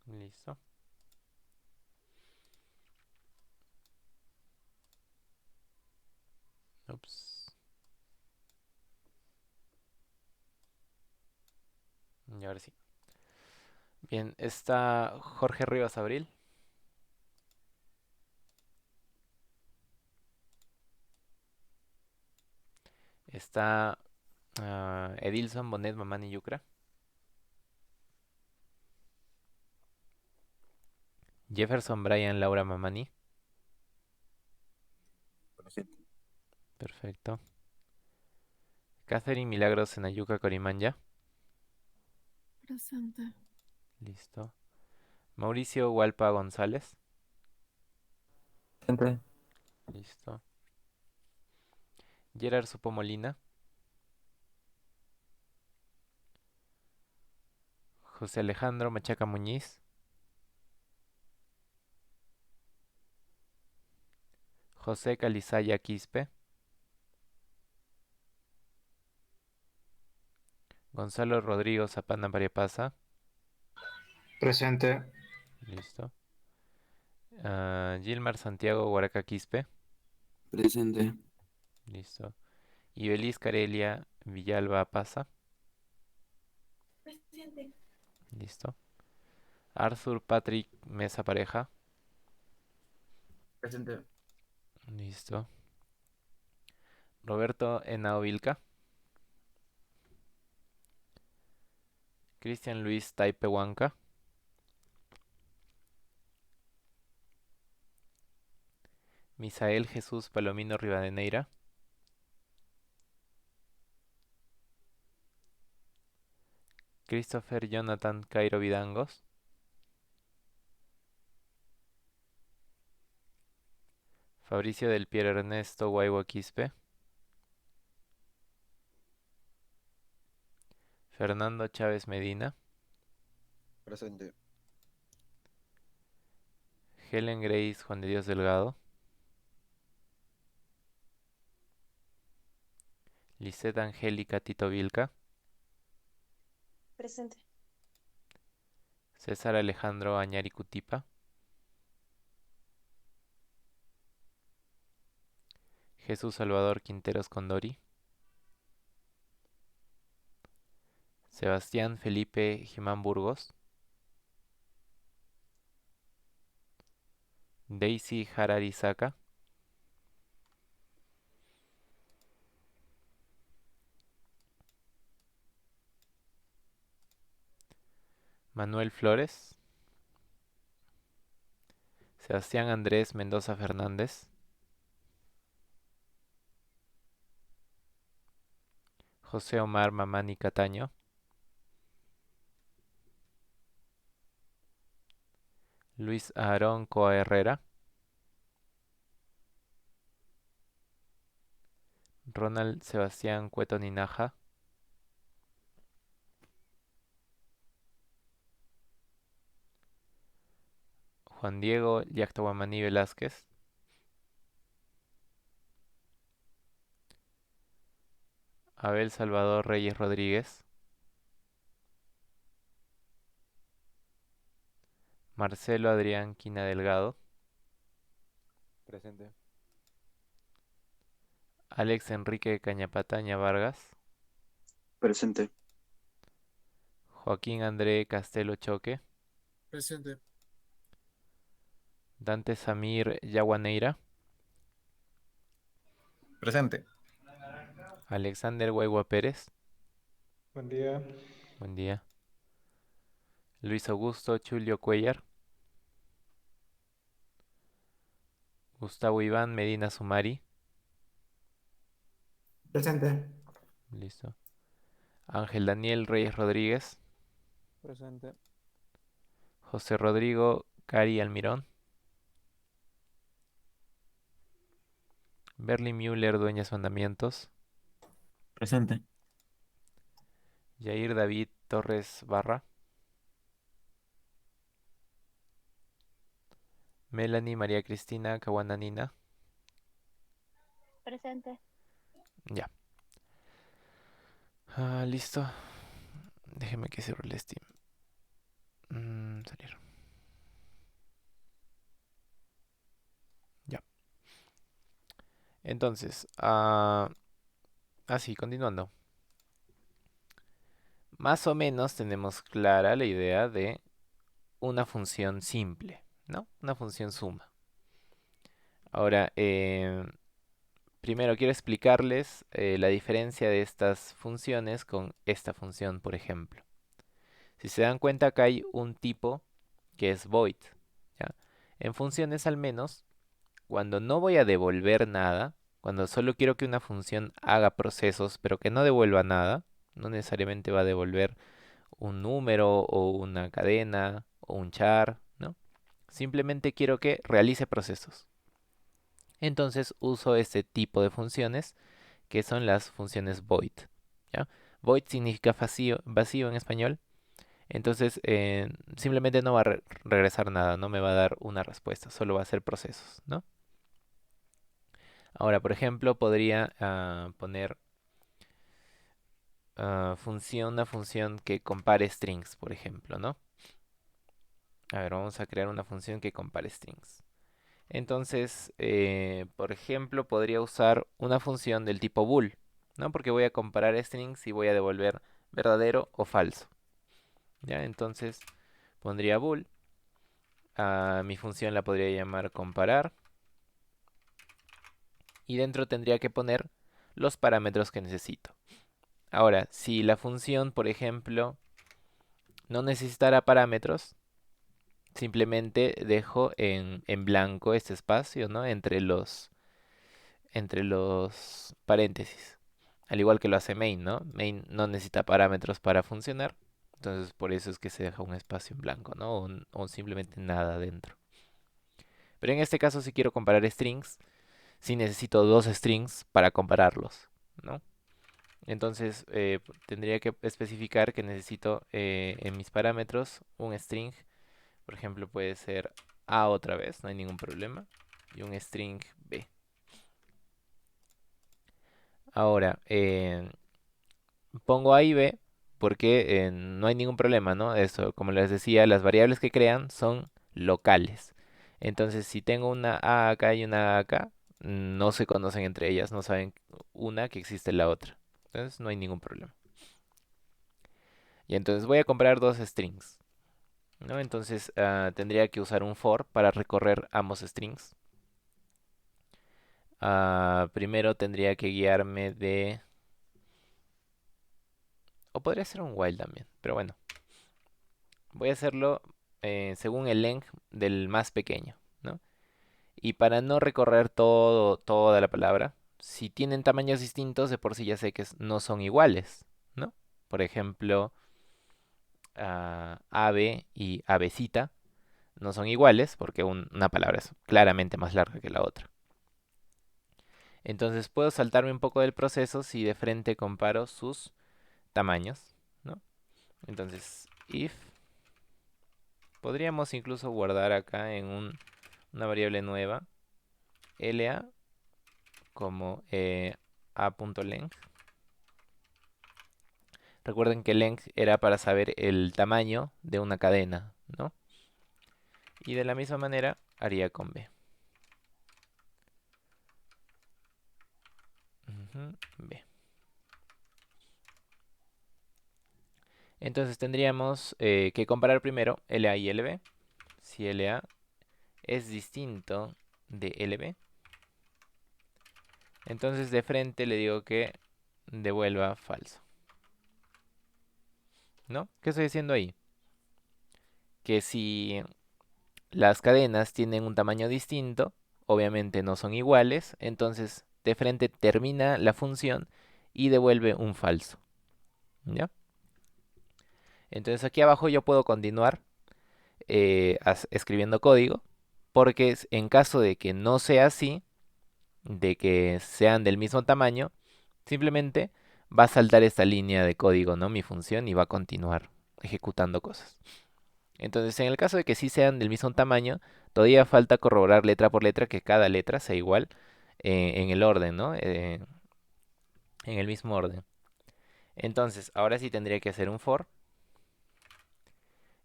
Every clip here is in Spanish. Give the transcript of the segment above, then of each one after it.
Listo. Ups. Y ahora sí. Bien, está Jorge Rivas Abril. Está Edilson Bonet Mamani Yucra. Jefferson Brian Laura Mamani. Presente. Perfecto. Catherine Milagros Senayuca Corimanya. Presente. Listo. Mauricio Hualpa González. Presente. Listo. Gerard Supo Molina. José Alejandro Machaca Muñiz. José Calizaya Quispe. Gonzalo Rodrigo Zapana Pariapasa. Presente. Listo. Gilmar Santiago Huaraca Quispe. Presente. Listo. Ibeliz Carelia Villalba Pasa. Presente. Listo. Arthur Patrick Mesa Pareja. Presente. Listo. Roberto Henao Vilca. Cristian Luis Taipe Huanca. Misael Jesús Palomino Rivadeneira. Christopher Jonathan Cairo Vidangos. Fabricio del Piero Ernesto Guayua Quispe. Fernando Chávez Medina. Presente. Helen Grace Juan de Dios Delgado. Lisette Angélica Tito Vilca. Presente. César Alejandro Añari Cutipa. Jesús Salvador Quinteros Condori. Sebastián Felipe Jimán Burgos. Daisy Harari Saca. Manuel Flores. Sebastián Andrés Mendoza Fernández. José Omar Mamani Cataño. Luis Aarón Coa Herrera. Ronald Sebastián Cueto Ninaja. Juan Diego Yactobamaní Velázquez. Abel Salvador Reyes Rodríguez. Marcelo Adrián Quina Delgado. Presente. Alex Enrique Cañapataña Vargas. Presente. Joaquín André Castelo Choque. Presente. Dante Samir Yaguaneira. Presente. Alexander Huegua Pérez. Buen día. Buen día. Luis Augusto Chulio Cuellar. Gustavo Iván Medina Sumari. Presente. Listo. Ángel Daniel Reyes Rodríguez. Presente. José Rodrigo Cari Almirón. Berly Müller Dueñas Mandamientos. Presente. Jair David Torres Barra. Melanie María Cristina Caguananina. Presente. Ya. Listo. Déjeme que cierre el Steam. Salir. Entonces, así, continuando. Más o menos tenemos clara la idea de una función simple, ¿no? Una función suma. Ahora, primero quiero explicarles la diferencia de estas funciones con esta función, por ejemplo. Si se dan cuenta, acá hay un tipo que es void, ¿ya? En funciones al menos, cuando no voy a devolver nada, cuando solo quiero que una función haga procesos, pero que no devuelva nada, no necesariamente va a devolver un número o una cadena o un char, ¿no? Simplemente quiero que realice procesos. Entonces uso este tipo de funciones que son las funciones void, ¿ya? Void significa vacío, vacío en español. Entonces simplemente no va a regresar nada, no me va a dar una respuesta, solo va a hacer procesos, ¿no? Ahora, por ejemplo, podría poner una función que compare strings, por ejemplo, ¿no? A ver, vamos a crear una función que compare strings. Entonces, por ejemplo, podría usar una función del tipo bool, ¿no? Porque voy a comparar strings y voy a devolver verdadero o falso. ¿Ya? Entonces, pondría bool. Mi función la podría llamar comparar. Y dentro tendría que poner los parámetros que necesito. Ahora, si la función, por ejemplo, no necesitara parámetros, simplemente dejo en blanco este espacio, ¿no? Entre los paréntesis. Al igual que lo hace main, ¿no? Main no necesita parámetros para funcionar. Entonces por eso es que se deja un espacio en blanco, ¿no? O simplemente nada dentro. Pero en este caso si quiero comparar strings, sí necesito dos strings para compararlos, ¿no? Entonces tendría que especificar que necesito en mis parámetros un string. Por ejemplo puede ser A otra vez, no hay ningún problema. Y un string B. Ahora, pongo A y B porque no hay ningún problema, ¿no? Eso, como les decía, las variables que crean son locales. Entonces, si tengo una A acá y una A acá, no se conocen entre ellas, no saben una que existe la otra. Entonces, no hay ningún problema. Y entonces voy a comprar dos strings, ¿no? Entonces, tendría que usar un for para recorrer ambos strings. Primero tendría que guiarme de... O podría ser un while también, pero bueno. Voy a hacerlo según el length del más pequeño, ¿no? Y para no recorrer toda la palabra, si tienen tamaños distintos, de por sí ya sé que no son iguales, ¿no? Por ejemplo, ave y avecita no son iguales porque una palabra es claramente más larga que la otra. Entonces puedo saltarme un poco del proceso si de frente comparo sus tamaños, ¿no? Entonces, if podríamos incluso guardar acá en una variable nueva, LA como a.length. Recuerden que length era para saber el tamaño de una cadena, ¿no? Y de la misma manera haría con B. B. Entonces tendríamos que comparar primero LA y LB. Si LA es distinto de LB, entonces de frente le digo que devuelva falso, ¿no? ¿Qué estoy haciendo ahí? Que si las cadenas tienen un tamaño distinto, obviamente no son iguales, entonces de frente termina la función y devuelve un falso, ¿ya? Entonces aquí abajo yo puedo continuar escribiendo código, porque en caso de que no sea así, de que sean del mismo tamaño, simplemente va a saltar esta línea de código, ¿no? Mi función y va a continuar ejecutando cosas. Entonces, en el caso de que sí sean del mismo tamaño, todavía falta corroborar letra por letra que cada letra sea igual en el orden, ¿no? En el mismo orden. Entonces, ahora sí tendría que hacer un for.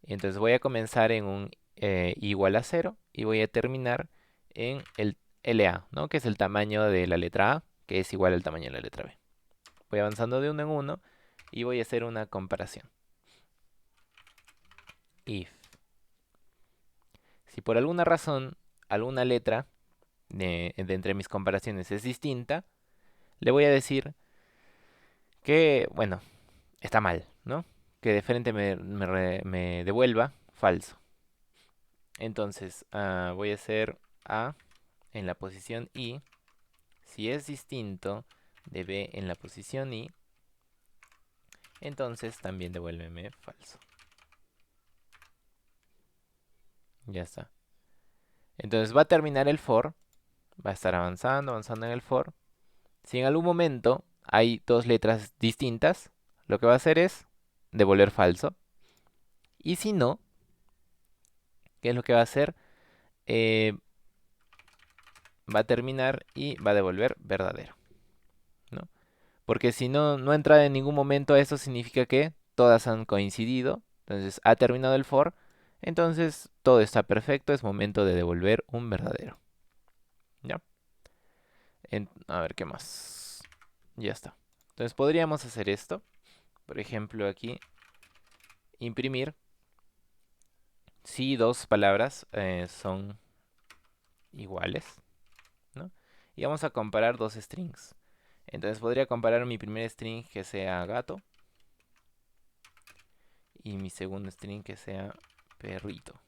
Entonces voy a comenzar en un igual a 0 y voy a terminar en el LA, ¿no? Que es el tamaño de la letra A, que es igual al tamaño de la letra B. Voy avanzando de uno en uno y voy a hacer una comparación. If. Si por alguna razón alguna letra de entre mis comparaciones es distinta, le voy a decir que, bueno, está mal, ¿no? Que de frente me devuelva falso. Entonces, voy a hacer A en la posición I. Si es distinto de B en la posición I, entonces también devuélveme falso. Ya está. Entonces va a terminar el for. Va a estar avanzando, avanzando en el for. Si en algún momento hay dos letras distintas, lo que va a hacer es devolver falso. Y si no, ¿qué es lo que va a hacer? Eh, Va a terminar y va a devolver verdadero, ¿no? Porque si no entra en ningún momento, eso significa que todas han coincidido. Entonces ha terminado el for. Entonces todo está perfecto. Es momento de devolver un verdadero. ¿Ya? A ver qué más. Ya está. Entonces podríamos hacer esto. Por ejemplo, aquí imprimir si dos palabras son iguales, ¿no? Y vamos a comparar dos strings. Entonces podría comparar mi primer string que sea gato y mi segundo string que sea perrito.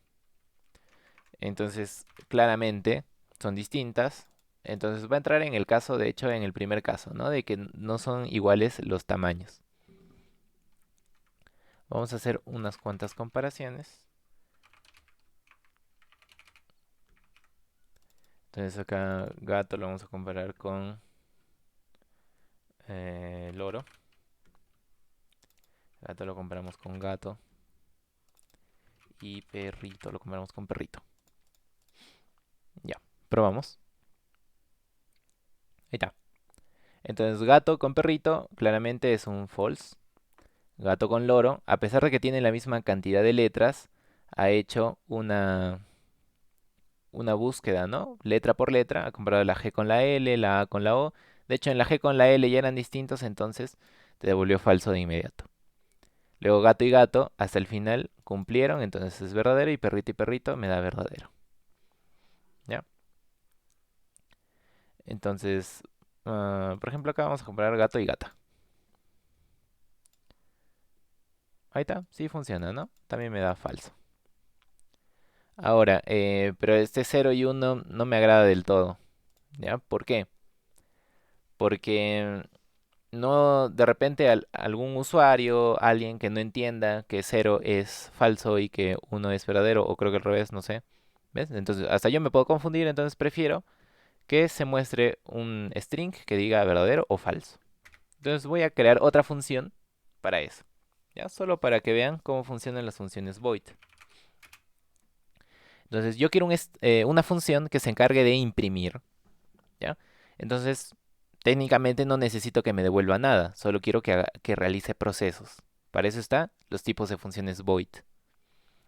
Entonces, claramente son distintas. Entonces va a entrar en el caso, de hecho, en el primer caso, ¿no? De que no son iguales los tamaños. Vamos a hacer unas cuantas comparaciones. Entonces acá gato lo vamos a comparar con loro. Gato lo comparamos con gato. Y perrito lo comparamos con perrito. Ya, probamos. Ahí está. Entonces gato con perrito claramente es un false. Gato con loro, a pesar de que tiene la misma cantidad de letras, ha hecho una búsqueda, ¿no? Letra por letra, ha comparado la G con la L, la A con la O. De hecho, en la G con la L ya eran distintos, entonces te devolvió falso de inmediato. Luego gato y gato, hasta el final cumplieron, entonces es verdadero, y perrito me da verdadero. ¿Ya? Entonces, por ejemplo, acá vamos a comparar gato y gata. Ahí está, sí funciona, ¿no? También me da falso. Ahora, pero este 0 y 1 no me agrada del todo. ¿Ya? ¿Por qué? Porque no, de repente algún usuario, alguien que no entienda que 0 es falso y que 1 es verdadero, o creo que al revés, no sé. ¿Ves? Entonces, hasta yo me puedo confundir, entonces prefiero que se muestre un string que diga verdadero o falso. Entonces voy a crear otra función para eso. ¿Ya? Solo para que vean cómo funcionan las funciones void. Entonces yo quiero una función que se encargue de imprimir. ¿Ya? Entonces, técnicamente no necesito que me devuelva nada, solo quiero que realice procesos. Para eso están los tipos de funciones void.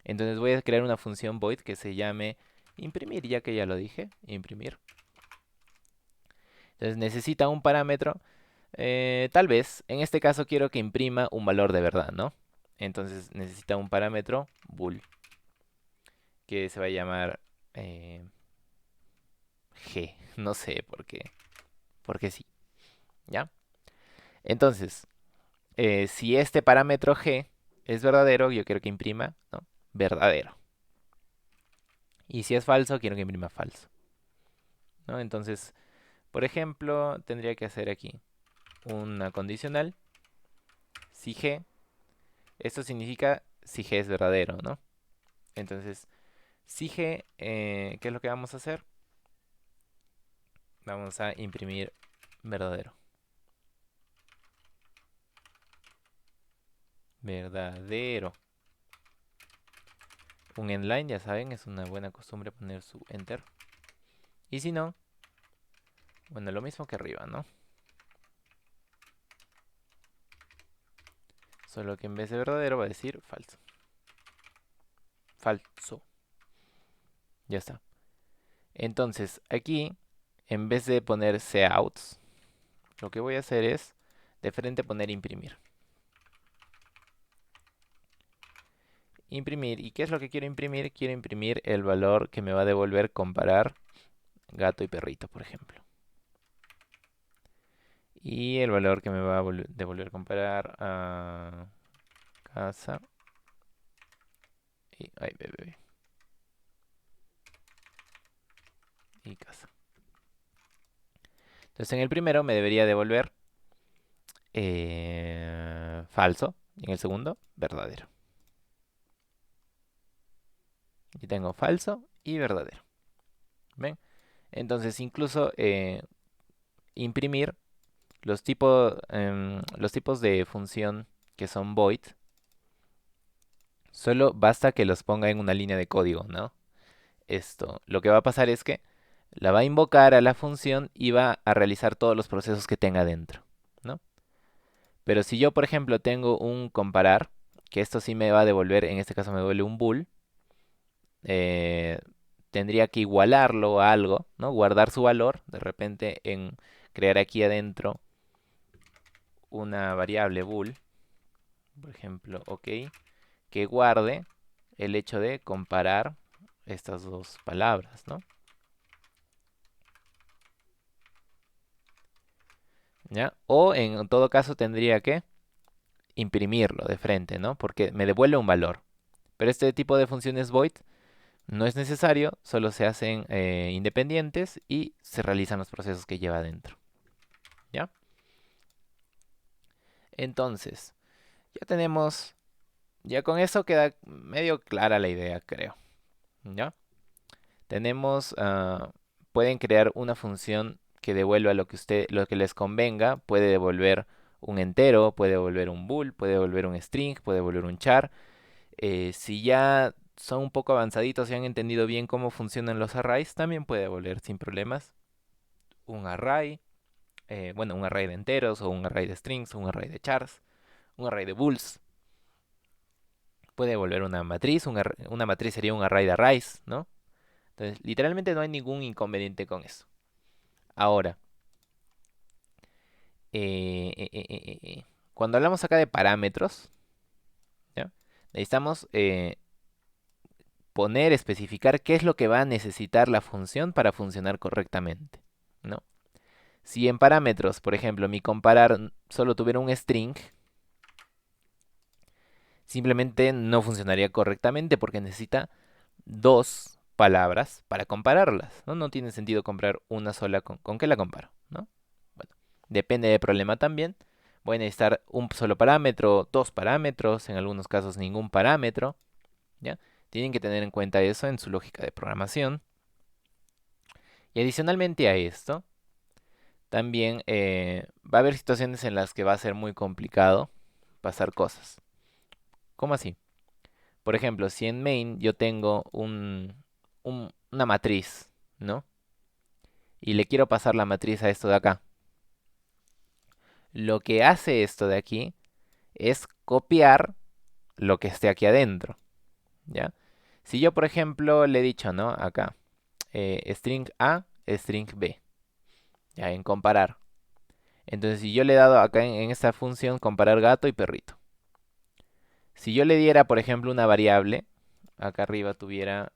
Entonces voy a crear una función void que se llame imprimir, ya que ya lo dije, imprimir. Entonces necesita un parámetro, tal vez, en este caso quiero que imprima un valor de verdad, ¿no? Entonces necesita un parámetro bool, que se va a llamar g, no sé por qué, porque sí, ¿ya? Entonces, si este parámetro g es verdadero, yo quiero que imprima, ¿no? Verdadero. Y si es falso, quiero que imprima falso, ¿no? Entonces, por ejemplo, tendría que hacer aquí una condicional. Si g, esto significa si g es verdadero, ¿no? Entonces, si g, ¿qué es lo que vamos a hacer? Vamos a imprimir verdadero. Verdadero. Un endline, ya saben, es una buena costumbre poner su enter. Y si no, bueno, lo mismo que arriba, ¿no? Solo que en vez de verdadero va a decir falso. Falso. Ya está. Entonces, aquí en vez de poner coutts, lo que voy a hacer es de frente poner imprimir. Imprimir. ¿Y qué es lo que quiero imprimir? Quiero imprimir el valor que me va a devolver comparar gato y perrito, por ejemplo. Y el valor que me va a devolver comparar a casa y, ay, bebé, y casa. Entonces en el primero me debería devolver falso. Y en el segundo, verdadero. Aquí tengo falso y verdadero. ¿Ven? Entonces incluso imprimir los tipos de función que son void, solo basta que los ponga en una línea de código, ¿no? Esto, lo que va a pasar es que la va a invocar a la función y va a realizar todos los procesos que tenga dentro, ¿no? Pero si yo, por ejemplo, tengo un comparar, que esto sí me va a devolver, en este caso me devuelve un bool, eh, tendría que igualarlo a algo, ¿no? Guardar su valor, de repente en crear aquí adentro una variable bool, por ejemplo, ok, que guarde el hecho de comparar estas dos palabras, ¿no? ¿Ya? O en todo caso tendría que imprimirlo de frente, ¿no? Porque me devuelve un valor. Pero este tipo de funciones void no es necesario, solo se hacen independientes y se realizan los procesos que lleva adentro. ¿Ya? Entonces, ya con eso queda medio clara la idea, creo. ¿Ya? Tenemos, pueden crear una función que devuelva lo que les convenga. Puede devolver un entero, puede devolver un bool, puede devolver un string, puede devolver un char. Si ya son un poco avanzaditos y han entendido bien cómo funcionan los arrays, también puede devolver sin problemas un array. Bueno, un array de enteros, o un array de strings, o un array de chars, un array de bools. Puede devolver una matriz, una matriz sería un array de arrays, ¿no? Entonces, literalmente no hay ningún inconveniente con eso. Ahora, cuando hablamos acá de parámetros, ¿ya? Necesitamos especificar qué es lo que va a necesitar la función para funcionar correctamente, ¿no? Si en parámetros, por ejemplo, mi comparar solo tuviera un string, simplemente no funcionaría correctamente porque necesita dos palabras para compararlas, ¿no? No tiene sentido comprar una sola con qué la comparo, ¿no? Bueno, depende del problema también. Voy a necesitar un solo parámetro, dos parámetros, en algunos casos ningún parámetro, ¿ya? Tienen que tener en cuenta eso en su lógica de programación. Y adicionalmente a esto, también va a haber situaciones en las que va a ser muy complicado pasar cosas. ¿Cómo así? Por ejemplo, si en main yo tengo una matriz, ¿no? Y le quiero pasar la matriz a esto de acá. Lo que hace esto de aquí es copiar lo que esté aquí adentro, ¿ya? Si yo, por ejemplo, le he dicho, ¿no? Acá, string A, string B, ya, en comparar. Entonces, si yo le he dado acá en esta función comparar gato y perrito. Si yo le diera, por ejemplo, una variable, acá arriba tuviera,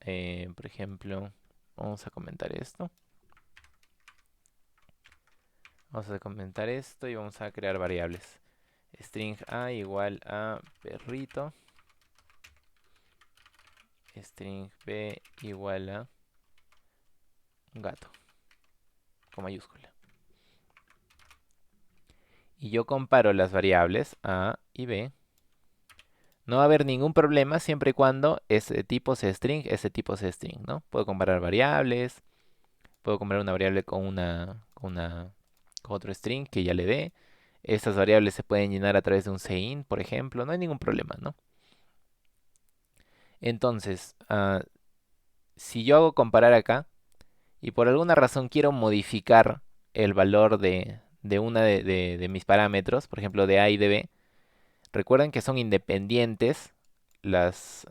por ejemplo, vamos a comentar esto. Vamos a comentar esto y vamos a crear variables. String A igual a perrito. String B igual a gato, con mayúscula. Y yo comparo las variables A y B. No va a haber ningún problema siempre y cuando ese tipo sea string, ese tipo sea string, ¿no? Puedo comparar variables, puedo comparar una variable con otro string que ya le dé. Estas variables se pueden llenar a través de un cin, por ejemplo, no hay ningún problema, ¿no? Entonces, si yo hago comparar acá y por alguna razón quiero modificar el valor de una de mis parámetros, por ejemplo de A y de B, recuerden que son independientes las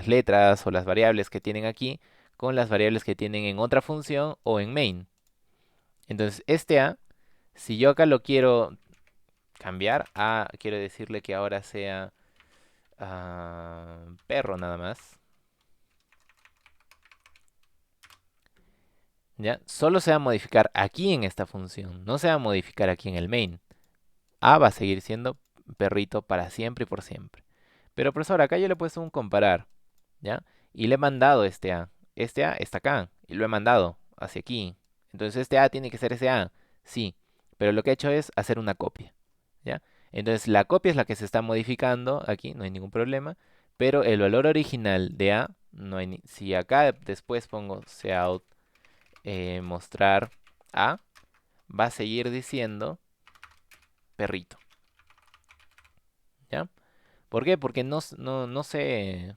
letras o las variables que tienen aquí con las variables que tienen en otra función o en main. Entonces, este A, si yo acá lo quiero cambiar, A quiero decirle que ahora sea perro nada más. ¿Ya? Solo se va a modificar aquí en esta función, no se va a modificar aquí en el main. A va a seguir siendo perrito para siempre y por siempre. Pero profesor, acá yo le he puesto un comparar, ¿ya? Y le he mandado este A. Este A está acá y lo he mandado hacia aquí. Entonces este A tiene que ser ese A, sí. Pero lo que he hecho es hacer una copia, ¿ya? Entonces la copia es la que se está modificando aquí, no hay ningún problema. Pero el valor original de A, no hay si acá después pongo cout mostrar A, va a seguir diciendo perrito, ¿ya? ¿Por qué? Porque no se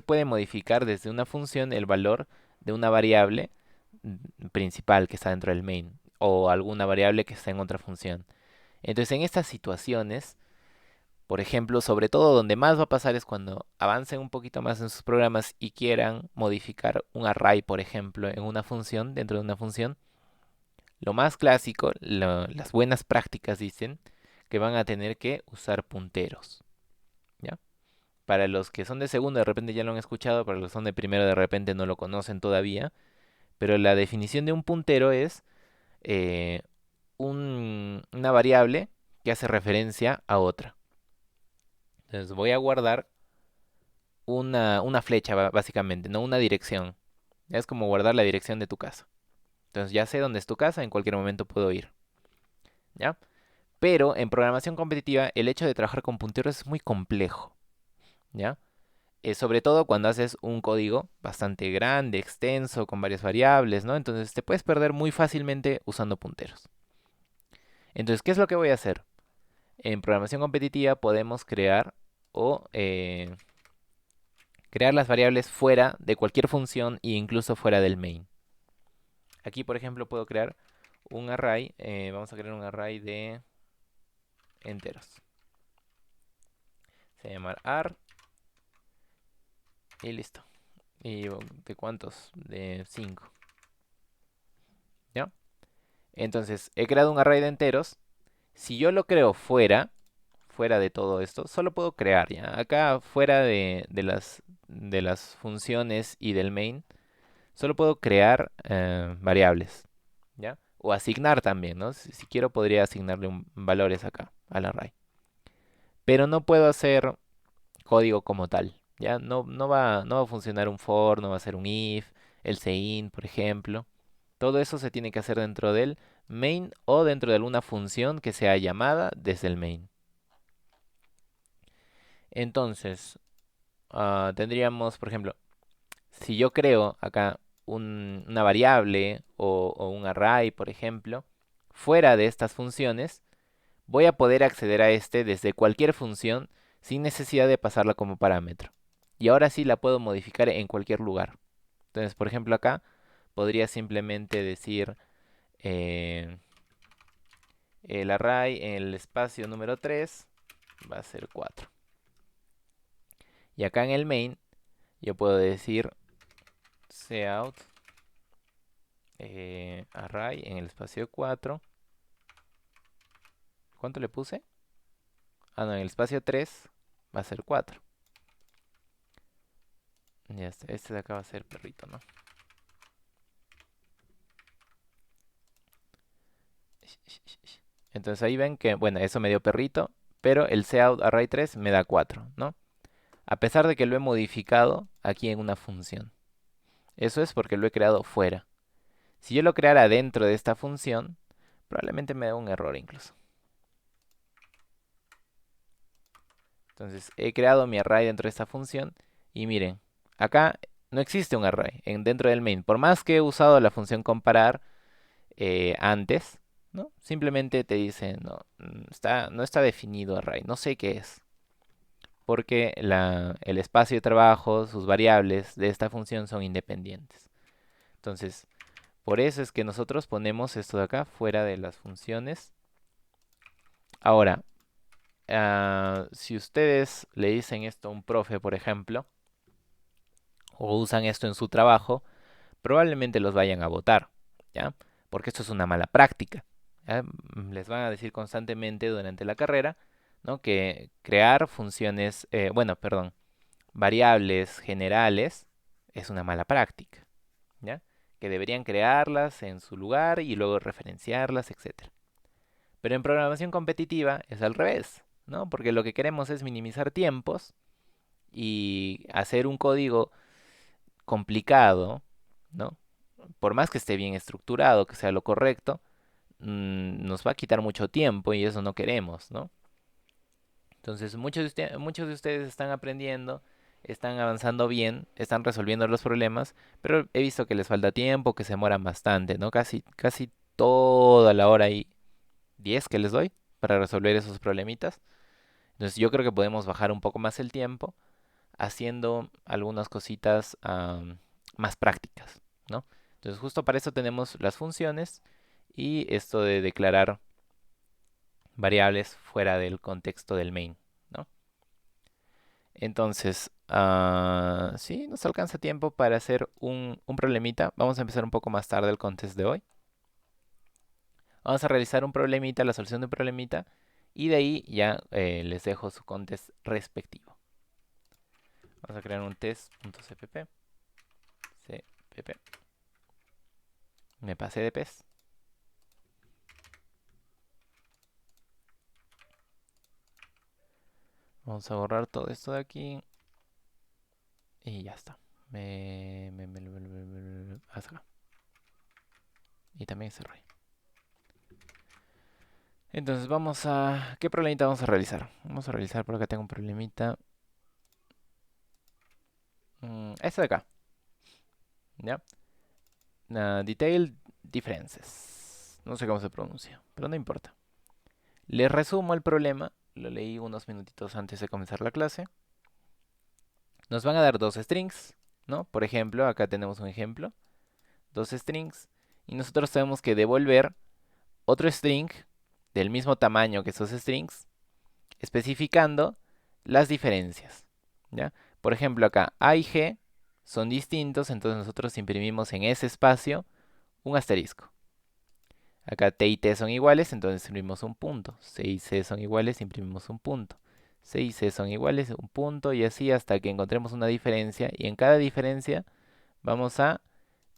puede modificar desde una función el valor de una variable principal que está dentro del main o alguna variable que está en otra función. Entonces, en estas situaciones, por ejemplo, sobre todo donde más va a pasar es cuando avancen un poquito más en sus programas y quieran modificar un array, por ejemplo, en una función, dentro de una función. Lo más clásico, las buenas prácticas dicen que van a tener que usar punteros, ¿ya? Para los que son de segundo de repente ya lo han escuchado, para los que son de primero de repente no lo conocen todavía, pero la definición de un puntero es eh, una variable que hace referencia a otra. Entonces voy a guardar una flecha básicamente, no una dirección. Es como guardar la dirección de tu casa. Entonces ya sé dónde es tu casa, en cualquier momento puedo ir, ¿ya? Pero en programación competitiva el hecho de trabajar con punteros es muy complejo, ¿ya? Sobre todo cuando haces un código bastante grande, extenso, con varias variables, ¿no? Entonces te puedes perder muy fácilmente usando punteros. Entonces, ¿qué es lo que voy a hacer? En programación competitiva podemos crear o crear las variables fuera de cualquier función e incluso fuera del main. Aquí, por ejemplo, puedo crear un array. Vamos a crear un array de enteros. Se va a llamar ar y listo. ¿Y de cuántos? De 5. ¿Ya? Entonces, he creado un array de enteros. Si yo lo creo fuera de todo esto, solo puedo crear, ¿ya? Acá fuera de las funciones y del main, solo puedo crear variables, ¿ya? O asignar también, ¿no? Si quiero podría asignarle valores acá al array. Pero no puedo hacer código como tal, ¿ya? No va a funcionar un for, no va a ser un if, el cin, por ejemplo. Todo eso se tiene que hacer dentro del main o dentro de alguna función que sea llamada desde el main. Entonces, tendríamos, por ejemplo, si yo creo acá una variable o un array, por ejemplo, fuera de estas funciones, voy a poder acceder a este desde cualquier función sin necesidad de pasarla como parámetro. Y ahora sí la puedo modificar en cualquier lugar. Entonces, por ejemplo, acá podría simplemente decir el array en el espacio número 3 va a ser 4. Y acá en el main yo puedo decir cout array en el espacio 4. ¿Cuánto le puse? Ah, no, en el espacio 3 va a ser 4. Ya está, este de acá va a ser perrito, ¿no? Entonces ahí ven que, bueno, eso me dio perrito, pero el cout array 3 me da 4, ¿no? A pesar de que lo he modificado aquí en una función. Eso es porque lo he creado fuera. Si yo lo creara dentro de esta función, probablemente me dé un error incluso. Entonces he creado mi array dentro de esta función y miren, acá no existe un array dentro del main. Por más que he usado la función comparar antes, ¿no? Simplemente te dice, no, no está definido array, no sé qué es. Porque el espacio de trabajo, sus variables de esta función son independientes. Entonces, por eso es que nosotros ponemos esto de acá fuera de las funciones. Ahora, si ustedes le dicen esto a un profe, por ejemplo, o usan esto en su trabajo, probablemente los vayan a votar, ¿ya? porque esto es una mala práctica. ¿Ya? Les van a decir constantemente durante la carrera, ¿no? Que crear funciones, bueno, perdón, variables generales es una mala práctica, ¿ya? Que deberían crearlas en su lugar y luego referenciarlas, etcétera. Pero en programación competitiva es al revés, ¿no? Porque lo que queremos es minimizar tiempos y hacer un código complicado, ¿no? Por más que esté bien estructurado, que sea lo correcto, nos va a quitar mucho tiempo y eso no queremos, ¿no? Entonces, muchos de ustedes están aprendiendo, están avanzando bien, están resolviendo los problemas, pero he visto que les falta tiempo, que se demoran bastante, ¿no? Casi toda la hora y 10 que les doy para resolver esos problemitas. Entonces, yo creo que podemos bajar un poco más el tiempo haciendo algunas cositas más prácticas, ¿no? Entonces, justo para eso tenemos las funciones y esto de declarar variables fuera del contexto del main, ¿no? Entonces, sí, nos alcanza tiempo para hacer un problemita. Vamos a empezar un poco más tarde el contest de hoy. Vamos a realizar un problemita, la solución de un problemita, y de ahí ya les dejo su contest respectivo. Vamos a crear un test.cpp. cpp. Me pasé de pez. Vamos a borrar todo esto de aquí. Y ya está. Hasta acá. Y también cerré. Entonces vamos a... ¿Qué problemita vamos a realizar? Vamos a realizar, por acá tengo un problemita. Este de acá. ¿Ya? Detail differences. No sé cómo se pronuncia, pero no importa. Les resumo el problema. Lo leí unos minutitos antes de comenzar la clase. Nos van a dar dos strings, ¿no? Por ejemplo, acá tenemos un ejemplo. Dos strings. Y nosotros tenemos que devolver otro string del mismo tamaño que esos strings, especificando las diferencias, ¿ya? Por ejemplo, acá A y G son distintos, entonces nosotros imprimimos en ese espacio un asterisco. Acá T y T son iguales, entonces imprimimos un punto. C y C son iguales, imprimimos un punto. C y C son iguales, un punto, y así hasta que encontremos una diferencia. Y en cada diferencia vamos a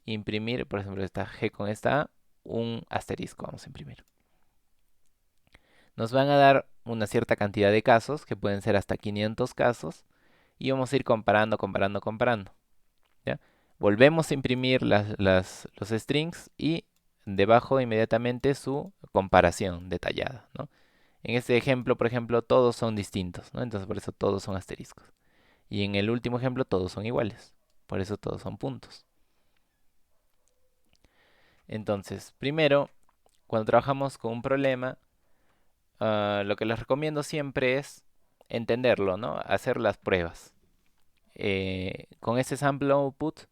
imprimir, por ejemplo, esta G con esta A, un asterisco vamos a imprimir. Nos van a dar una cierta cantidad de casos, que pueden ser hasta 500 casos, y vamos a ir comparando. ¿Ya? Volvemos a imprimir los strings y debajo inmediatamente su comparación detallada, ¿no? En este ejemplo, por ejemplo, todos son distintos, ¿no? Entonces por eso todos son asteriscos. Y en el último ejemplo todos son iguales, por eso todos son puntos. Entonces, primero, cuando trabajamos con un problema, lo que les recomiendo siempre es entenderlo, ¿no? Hacer las pruebas. Con ese sample output,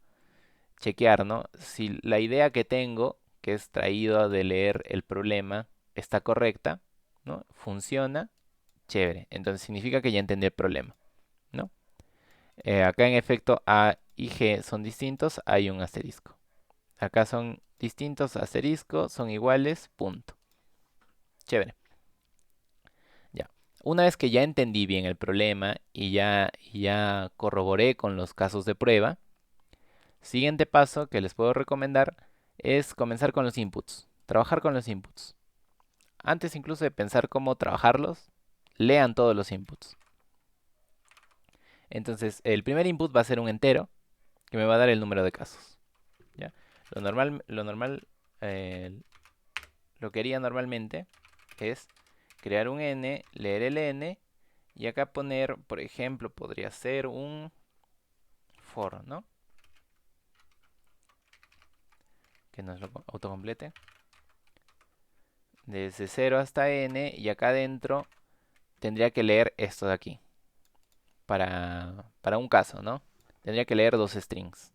chequear, ¿no? Si la idea que tengo, que es traída de leer el problema, está correcta, ¿no? Funciona, chévere. Entonces significa que ya entendí el problema, ¿no? Acá en efecto A y G son distintos, hay un asterisco. Acá son distintos, asterisco, son iguales, punto. Chévere. Ya. Una vez que ya entendí bien el problema y ya corroboré con los casos de prueba, siguiente paso que les puedo recomendar es comenzar con los inputs, trabajar con los inputs. Antes incluso de pensar cómo trabajarlos, lean todos los inputs. Entonces, el primer input va a ser un entero que me va a dar el número de casos. ¿Ya? Eh, lo que haría normalmente es crear un n, leer el n y acá poner, por ejemplo, podría ser un for, ¿no? Que nos lo autocomplete. Desde 0 hasta n y acá adentro tendría que leer esto de aquí. Para un caso, ¿no? Tendría que leer dos strings.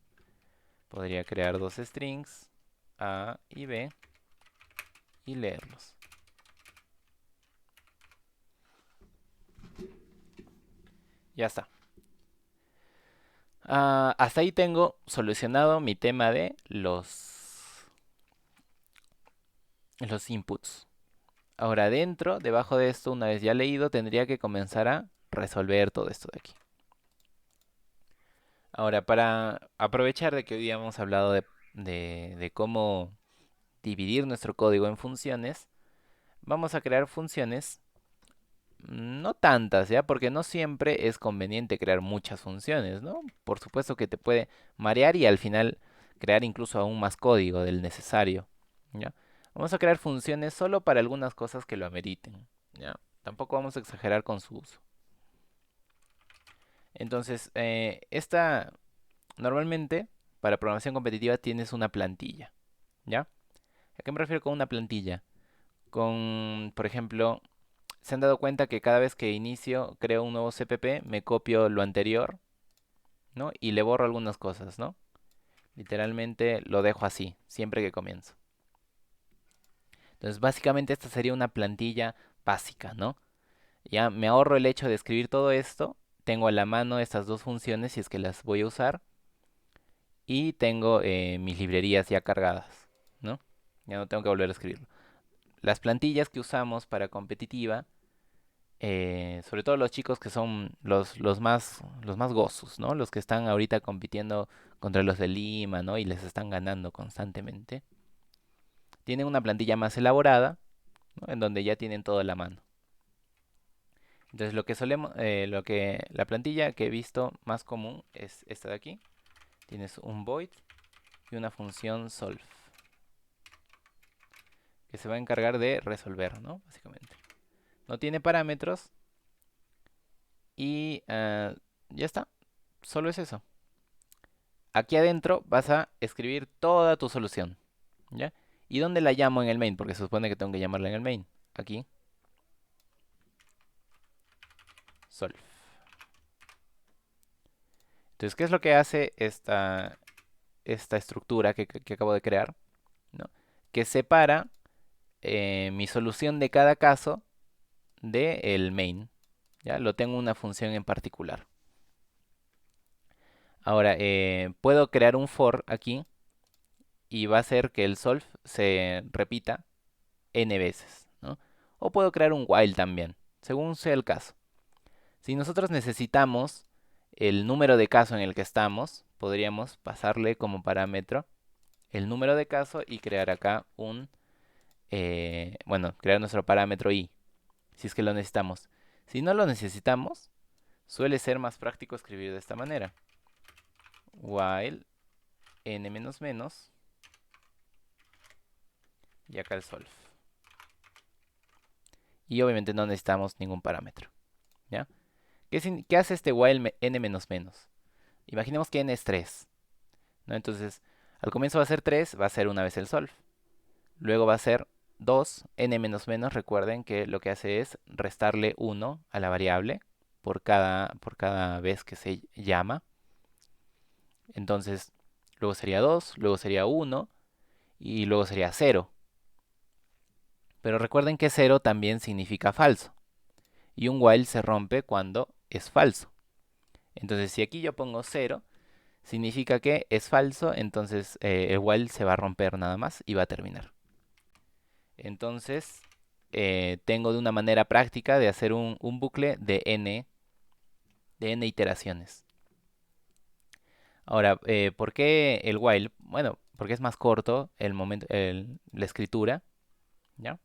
Podría crear dos strings, A y B, y leerlos. Ya está. Hasta ahí tengo solucionado mi tema de los inputs. Ahora dentro, debajo de esto, una vez ya leído, tendría que comenzar a resolver todo esto de aquí. Ahora, para aprovechar de que hoy día hemos hablado de cómo dividir nuestro código en funciones, vamos a crear funciones, no tantas, ¿ya? Porque no siempre es conveniente crear muchas funciones, ¿no? Por supuesto que te puede marear y al final crear incluso aún más código del necesario, ¿ya? Vamos a crear funciones solo para algunas cosas que lo ameriten, ¿ya? Tampoco vamos a exagerar con su uso. Entonces, normalmente, para programación competitiva tienes una plantilla, ¿ya? ¿A qué me refiero con una plantilla? Con, por ejemplo, se han dado cuenta que cada vez que inicio, creo un nuevo CPP, me copio lo anterior, ¿no? Y le borro algunas cosas, ¿no? Literalmente lo dejo así, siempre que comienzo. Entonces, básicamente esta sería una plantilla básica, ¿no? Ya me ahorro el hecho de escribir todo esto, tengo a la mano estas dos funciones si es que las voy a usar, y tengo mis librerías ya cargadas, ¿no? Ya no tengo que volver a escribirlo. Las plantillas que usamos para competitiva, sobre todo los chicos que son los más gozos, ¿no? Los que están ahorita compitiendo contra los de Lima, ¿no? Y les están ganando constantemente. Tienen una plantilla más elaborada, ¿no? En donde ya tienen todo a la mano. Entonces la plantilla que he visto más común es esta de aquí. Tienes un void y una función solve, que se va a encargar de resolver, ¿no? Básicamente. No tiene parámetros y ya está. Solo es eso. Aquí adentro vas a escribir toda tu solución, ¿ya? ¿Y dónde la llamo en el main? Porque se supone que tengo que llamarla en el main. Aquí. Solve. Entonces, ¿qué es lo que hace esta estructura que acabo de crear? ¿No? Que separa mi solución de cada caso del main. ¿Ya? Lo tengo una función en particular. Ahora, puedo crear un for aquí y va a hacer que el solve se repita n veces, ¿no? O puedo crear un while también, según sea el caso. Si nosotros necesitamos el número de caso en el que estamos, podríamos pasarle como parámetro el número de caso y crear acá crear nuestro parámetro i, si es que lo necesitamos. Si no lo necesitamos, suele ser más práctico escribir de esta manera. While n menos menos y acá el solve. Y obviamente no necesitamos ningún parámetro, ¿ya? ¿Qué hace este while n menos menos? Imaginemos que n es 3, ¿no? Entonces, al comienzo va a ser 3, va a ser una vez el solve. Luego va a ser 2, n menos menos. Recuerden que lo que hace es restarle 1 a la variable por cada vez que se llama. Entonces, luego sería 2, luego sería 1 y luego sería 0. Pero recuerden que 0 también significa falso. Y un while se rompe cuando es falso. Entonces, si aquí yo pongo 0, significa que es falso, entonces el while se va a romper nada más y va a terminar. Entonces, tengo de una manera práctica de hacer un bucle de n iteraciones. Ahora, ¿por qué el while? Bueno, porque es más corto la escritura, ¿ya?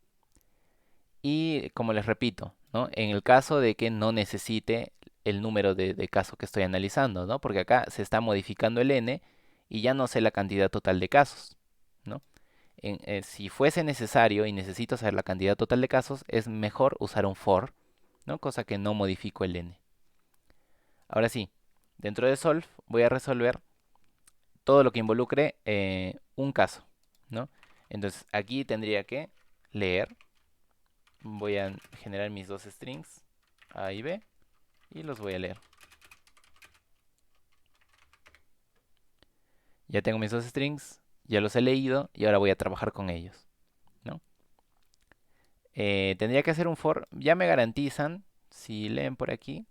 Y como les repito, ¿no? En el caso de que no necesite el número de caso que estoy analizando, ¿no? Porque acá se está modificando el n y ya no sé la cantidad total de casos, ¿no? Si fuese necesario y necesito saber la cantidad total de casos, es mejor usar un for, ¿no? Cosa que no modifico el n. Ahora sí, dentro de solve voy a resolver todo lo que involucre un caso, ¿no? Entonces aquí tendría que leer. Voy a generar mis dos strings, A y B, y los voy a leer. Ya tengo mis dos strings, ya los he leído y ahora voy a trabajar con ellos, ¿no? Tendría que hacer un for, ya me garantizan, si leen por aquí,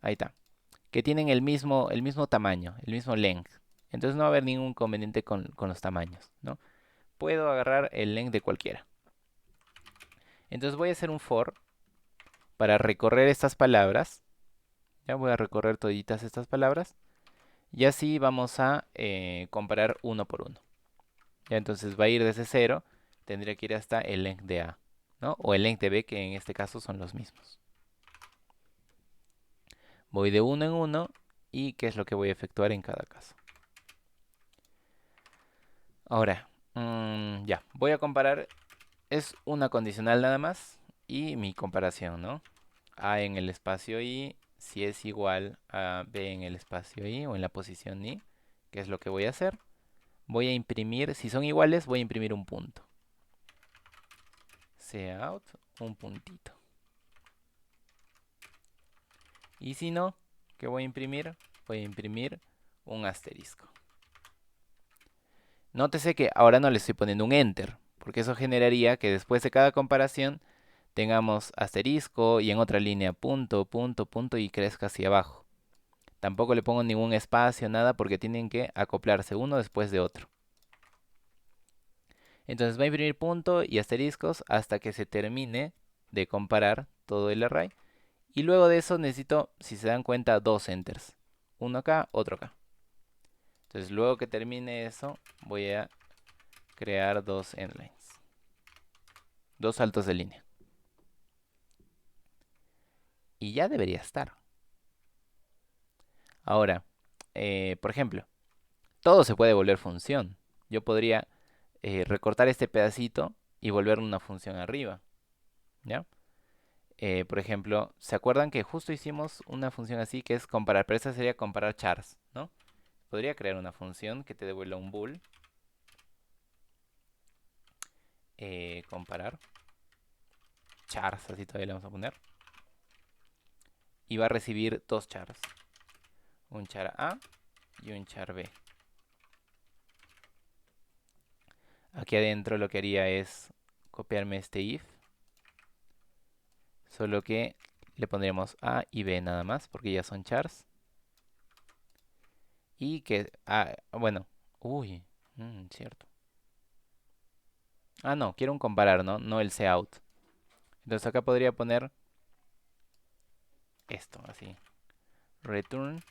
ahí está, que tienen el mismo tamaño, el mismo length. Entonces no va a haber ningún inconveniente con los tamaños, ¿no? puedo agarrar el length de cualquiera. Entonces voy a hacer un for para recorrer estas palabras. Ya voy a recorrer toditas estas palabras. Y así vamos a comparar uno por uno. Ya entonces va a ir desde 0. Tendría que ir hasta el length de A, ¿no? O el length de B, que en este caso son los mismos. Voy de uno en uno. ¿Y qué es lo que voy a efectuar en cada caso? Ahora, ya. Voy a comparar. Es una condicional nada más. Y mi comparación, ¿no? A en el espacio I, si es igual a B en el espacio I o en la posición I, ¿qué es lo que voy a hacer? Voy a imprimir, si son iguales, voy a imprimir un punto. Cout, un puntito. Y si no, ¿qué voy a imprimir? Voy a imprimir un asterisco. Nótese que ahora no le estoy poniendo un enter, porque eso generaría que después de cada comparación tengamos asterisco y en otra línea punto, punto, punto y crezca hacia abajo. Tampoco le pongo ningún espacio, nada, porque tienen que acoplarse uno después de otro. Entonces va a imprimir punto y asteriscos hasta que se termine de comparar todo el array. Y luego de eso necesito, si se dan cuenta, dos enters. Uno acá, otro acá. Entonces luego que termine eso, voy a crear dos endlines. Dos saltos de línea. Y ya debería estar. Ahora, por ejemplo, todo se puede volver función. Yo podría recortar este pedacito y volverlo una función arriba. ¿Ya? Por ejemplo, ¿se acuerdan que justo hicimos una función así que es comparar? Pero esa sería comparar chars, ¿no? Podría crear una función que te devuelva un bool. Comparar chars, así todavía le vamos a poner. Y va a recibir dos chars. Un char A y un char B. Aquí adentro lo que haría es copiarme este if. Solo que le pondríamos A y B nada más, porque ya son chars. Y que, bueno, uy, cierto. No, quiero un comparar, ¿no? No el cout. Entonces acá podría poner esto, así. Return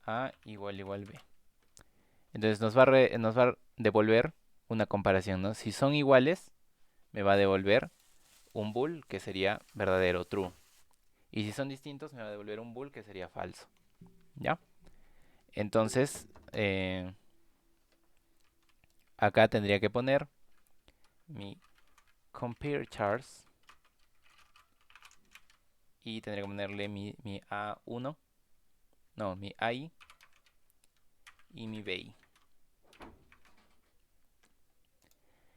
A igual B. Entonces nos va a devolver una comparación, ¿no? Si son iguales, me va a devolver un bool que sería verdadero, true. Y si son distintos, me va a devolver un bool que sería falso. ¿Ya? Entonces, acá tendría que poner mi compare chars. Y tendría que ponerle mi A1. No, mi AI y mi BI.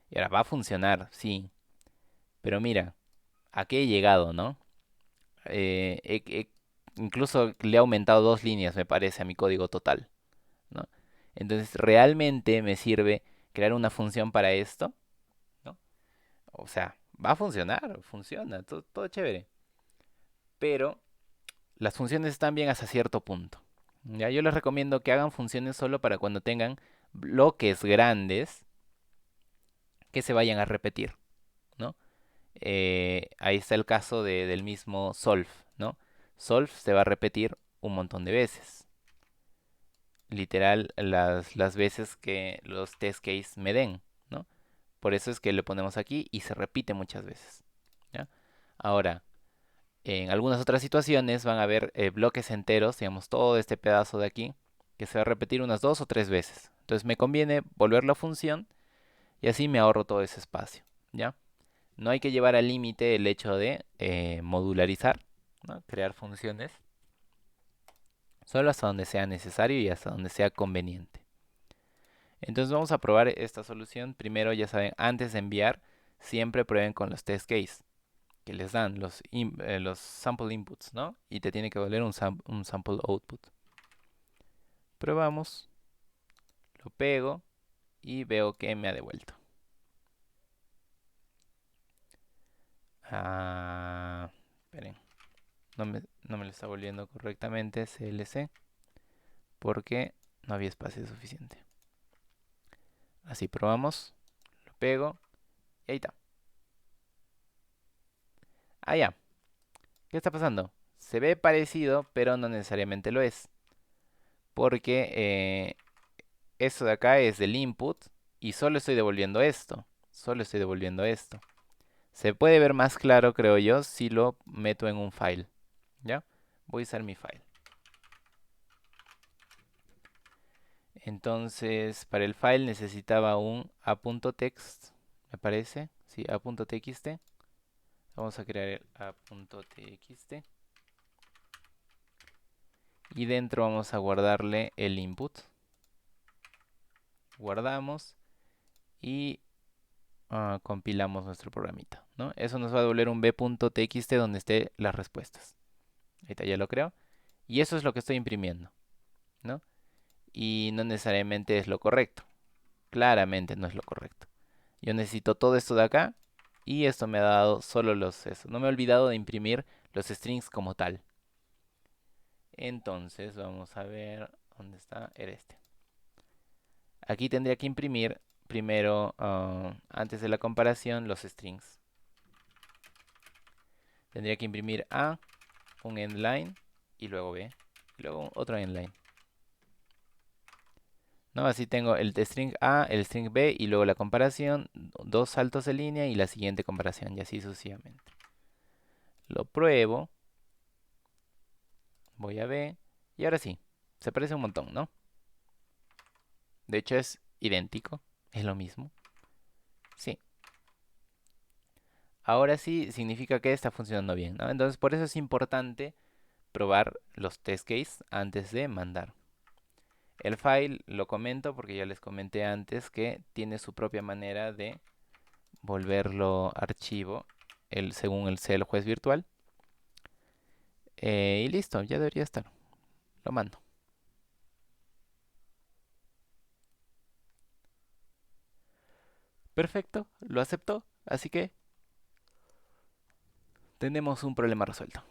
Y ahora va a funcionar, sí. Pero mira, ¿a qué he llegado, no? Incluso le he aumentado dos líneas, me parece, a mi código total, ¿no? Entonces, ¿realmente me sirve crear una función para esto? ¿No? O sea, va a funcionar, funciona, todo chévere. Pero las funciones están bien hasta cierto punto. Ya, yo les recomiendo que hagan funciones solo para cuando tengan bloques grandes que se vayan a repetir, ¿no? Ahí está el caso del mismo solve, ¿no? Solve se va a repetir un montón de veces. Literal, las veces que los test case me den, ¿no? Por eso es que lo ponemos aquí y se repite muchas veces, ¿ya? Ahora, en algunas otras situaciones van a haber bloques enteros, digamos todo este pedazo de aquí, que se va a repetir unas dos o tres veces. Entonces me conviene volverlo a función y así me ahorro todo ese espacio, ¿ya? No hay que llevar al límite el hecho de modularizar, ¿no? Crear funciones, solo hasta donde sea necesario y hasta donde sea conveniente. Entonces vamos a probar esta solución. Primero, ya saben, antes de enviar, siempre prueben con los test case que les dan los sample inputs, ¿no? Y te tiene que valer un sample output. Probamos, lo pego y veo que me ha devuelto. Esperen, no me lo está volviendo correctamente CLC porque no había espacio suficiente. Así probamos. pego y ahí está. Ah, ya. ¿Qué está pasando? Se ve parecido, pero no necesariamente lo es. Porque eso de acá es del input y solo estoy devolviendo esto. Solo estoy devolviendo esto. Se puede ver más claro, creo yo, si lo meto en un file. ¿Ya? Voy a usar mi file. Entonces, para el file necesitaba un a.text, me parece. Sí, a.txt. Vamos a crear el a.txt. Y dentro vamos a guardarle el input. Guardamos y compilamos nuestro programita, ¿no? Eso nos va a devolver un b.txt donde esté las respuestas. Ahí está, ya lo creo. Y eso es lo que estoy imprimiendo, ¿no? Y no necesariamente es lo correcto. Claramente no es lo correcto. Yo necesito todo esto de acá y esto me ha dado solo los eso. No me he olvidado de imprimir los strings como tal. Entonces vamos a ver dónde está. Era este. Aquí tendría que imprimir primero, antes de la comparación, los strings. Tendría que imprimir A, un endline y luego B, y luego otro endline. ¿No? Así tengo el string A, el string B y luego la comparación, dos saltos de línea y la siguiente comparación y así sucesivamente. Lo pruebo, voy a B y ahora sí, se parece un montón, ¿no? De hecho es idéntico, es lo mismo. Sí. Ahora sí significa que está funcionando bien, ¿no? Entonces por eso es importante probar los test case antes de mandar. El file lo comento porque ya les comenté antes que tiene su propia manera de volverlo archivo según el sea el juez virtual. Y listo, ya debería estar. Lo mando. Perfecto, lo aceptó. Así que tenemos un problema resuelto.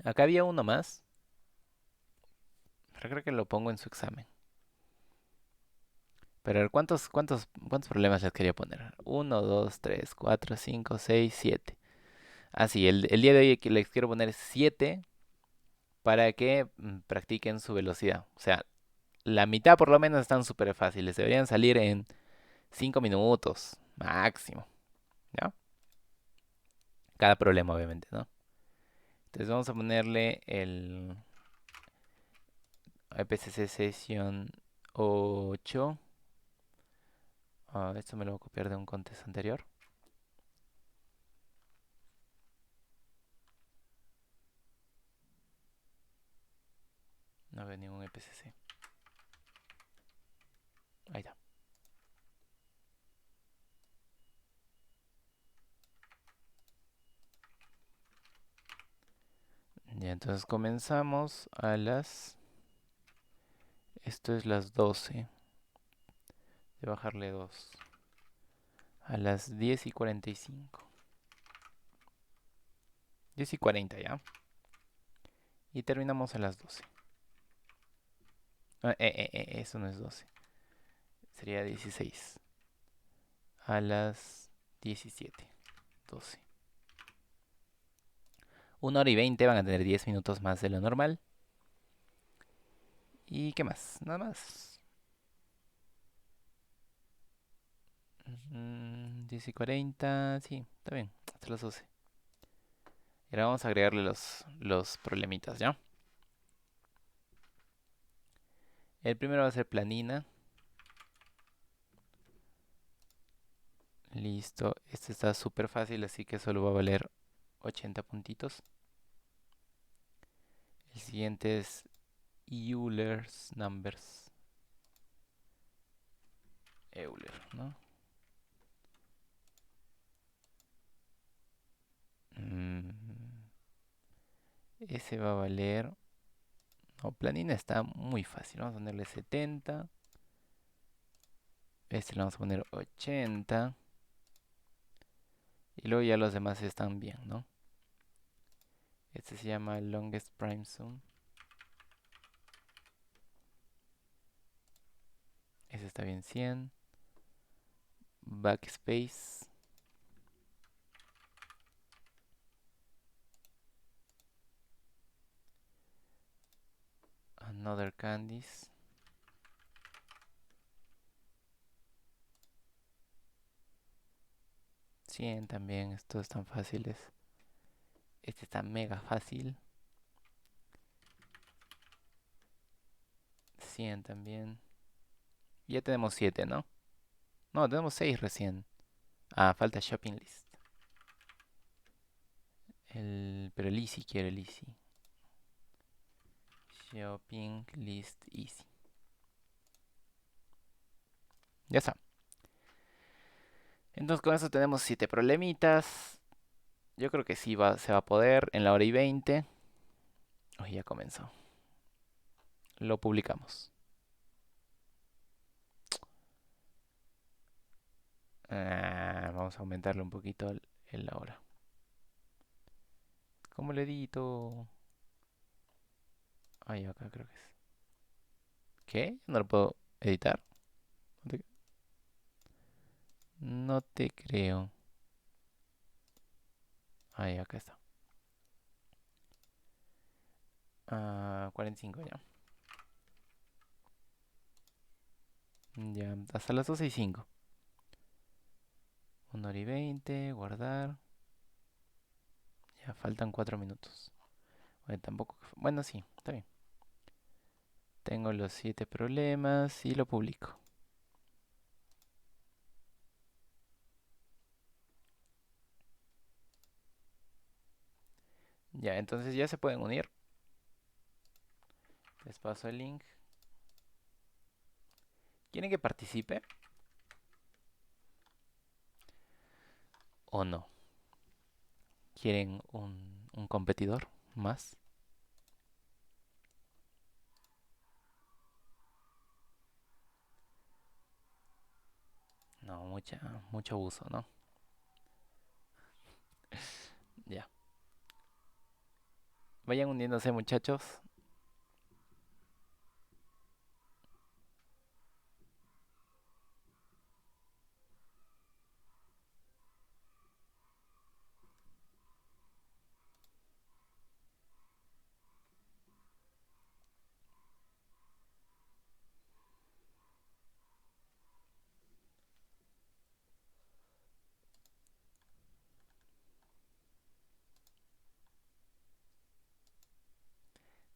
Acá había uno más. Pero creo que lo pongo en su examen. Pero a ver, ¿cuántos problemas les quería poner? Uno, 2, 3, 4, 5, 6, 7. Ah, sí, el día de hoy les quiero poner 7 para que practiquen su velocidad. O sea, la mitad por lo menos están súper fáciles. Deberían salir en 5 minutos máximo. ¿Ya? Cada problema, obviamente, ¿no? Entonces vamos a ponerle el IPCC Session 8. Esto me lo voy a copiar de un contest anterior. No veo ningún IPCC. Ahí está. Ya, entonces comenzamos a las... Esto es las 12. De bajarle 2. A las 10:45. 10:40 ya. Y terminamos a las 12. Eso no es 12. Sería 16. A las 17. 12. 1 hora y 20, van a tener 10 minutos más de lo normal. ¿Y qué más? Nada más. 10:40, sí, está bien, hasta las 12. Y ahora vamos a agregarle los problemitas, ¿ya? El primero va a ser planina. Listo, este está súper fácil, así que solo va a valer 80 puntitos. El siguiente es Euler's Numbers. Euler, ¿no? Mm, Ese va a valer... No, planina está muy fácil. Vamos a ponerle 70. Este le vamos a poner 80. Y luego ya los demás están bien, ¿no? Este se llama Longest Prime Sum. Ese está bien 100. Backspace. Another candies. 100 también, estos están fáciles. Este está mega fácil. 100 también. Ya tenemos 7, ¿no? No, tenemos 6 recién. Ah, falta shopping list. Pero el easy quiero el easy. Shopping list easy. Ya está. Entonces con eso tenemos 7 problemitas. Yo creo que sí se va a poder en la hora y 20. Uy, ya comenzó. Lo publicamos. Vamos a aumentarle un poquito la hora. ¿Cómo le edito? Ahí acá creo que es. ¿Qué? ¿No lo puedo editar? No te creo. Ahí acá está. 45 ya. Ya, hasta las 12:05. 1 hora y 20, guardar. Ya faltan 4 minutos. Bueno, tampoco. Bueno, sí, está bien. Tengo los 7 problemas y lo publico. Ya, entonces ya se pueden unir. Les paso el link. ¿Quieren que participe? ¿O no? ¿Quieren un competidor más? No, mucho uso, ¿no? Ya. Vayan uniéndose, muchachos.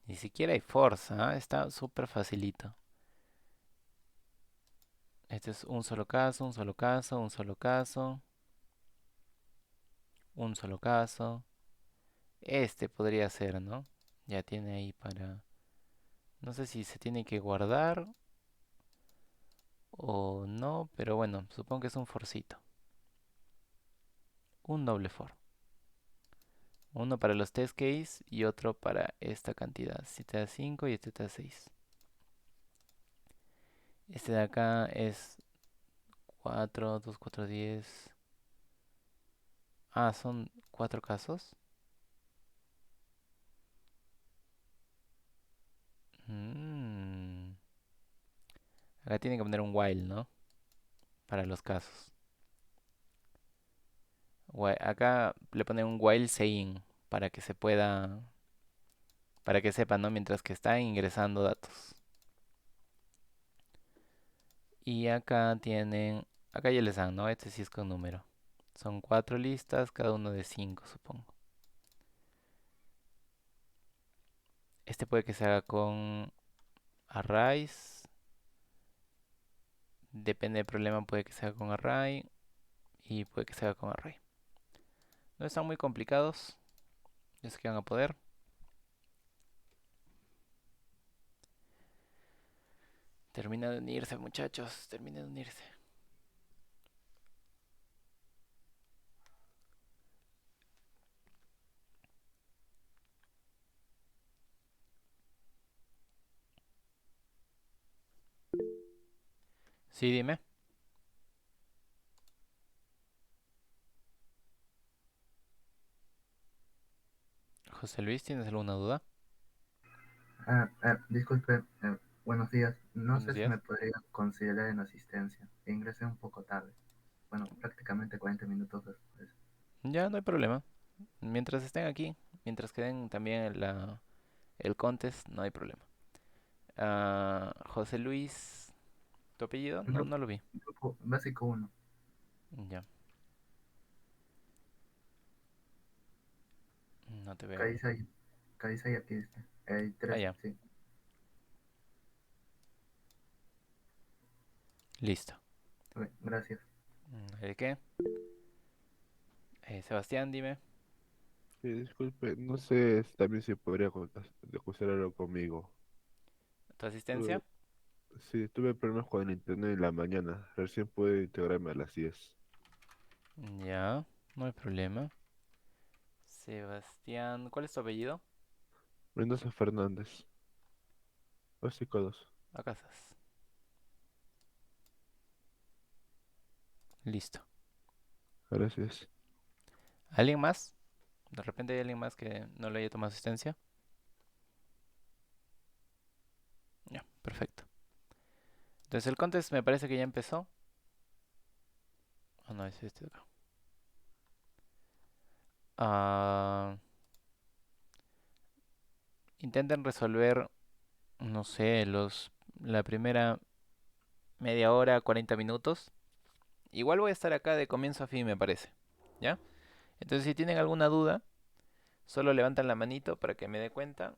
Ni siquiera hay fuerza, ¿ah? Está súper facilito. Este es un solo caso, un solo caso, un solo caso, un solo caso. Este podría ser, ¿no? Ya tiene ahí para... No sé si se tiene que guardar o no, pero bueno, supongo que es un forcito. Un doble for. Uno para los test case y otro para esta cantidad. Si te da 5 y este te da 6. Este de acá es 4, 2, 4, 10. Ah, son 4 casos. Mm. Acá tiene que poner un while, ¿no? Para los casos. Acá le ponen un while saying para que se pueda, para que sepa, ¿no? Mientras que está ingresando datos. Y acá tienen, acá ya les dan, ¿no? Este sí es con número. Son 4 listas, cada uno de 5, supongo. Este puede que se haga con arrays. Depende del problema, puede que se haga con array. Y puede que se haga con array. No están muy complicados. Yo sé que van a poder. Termina de unirse, muchachos. Termina de unirse. Sí, dime. José Luis, ¿tienes alguna duda? Disculpe, buenos días. No Buenos sé Buenos si días. me podría considerar en asistencia. Ingresé un poco tarde. Bueno, prácticamente 40 minutos después. Ya, no hay problema. Mientras estén aquí, mientras queden también el contest, no hay problema. José Luis, ¿tu apellido? No, Grupo, no lo vi. grupo básico 1. Ya, no te veo. Kaisai. Kaisai aquí está. Hay Ah, 3, ya, sí. listo. Ok, gracias. ¿De qué? Sebastián, dime. Sí, disculpe, no sé también si podría considerarlo conmigo. ¿Tu Tuve- asistencia? sí, tuve problemas con el internet en la mañana. Recién pude integrarme a las 10. Ya, no hay problema. Sebastián, ¿cuál es tu apellido? Mendoza Fernández. Básico 2. Acá estás. Listo. Gracias. ¿Alguien más? De repente hay alguien más que no le haya tomado asistencia. Ya, perfecto. Entonces el contest me parece que ya empezó. Ah, no, es este de acá. Ah, intenten resolver, no sé, la primera media hora, 40 minutos. Igual voy a estar acá de comienzo a fin, me parece. ¿Ya? Entonces si tienen alguna duda, solo levantan la manito para que me dé cuenta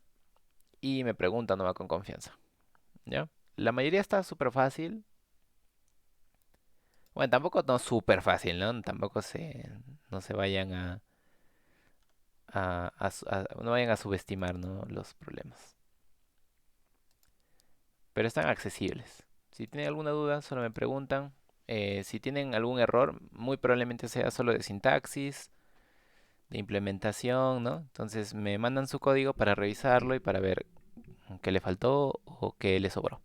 y me preguntan nomás con confianza. ¿Ya? La mayoría está súper fácil. Bueno, tampoco no súper fácil, ¿no? Tampoco no se vayan no vayan a subestimar, ¿no? Los problemas. Pero están accesibles. Si tienen alguna duda, solo me preguntan. Si tienen algún error, muy probablemente sea solo de sintaxis, de implementación, ¿no? Entonces me mandan su código para revisarlo y para ver qué le faltó o qué le sobró.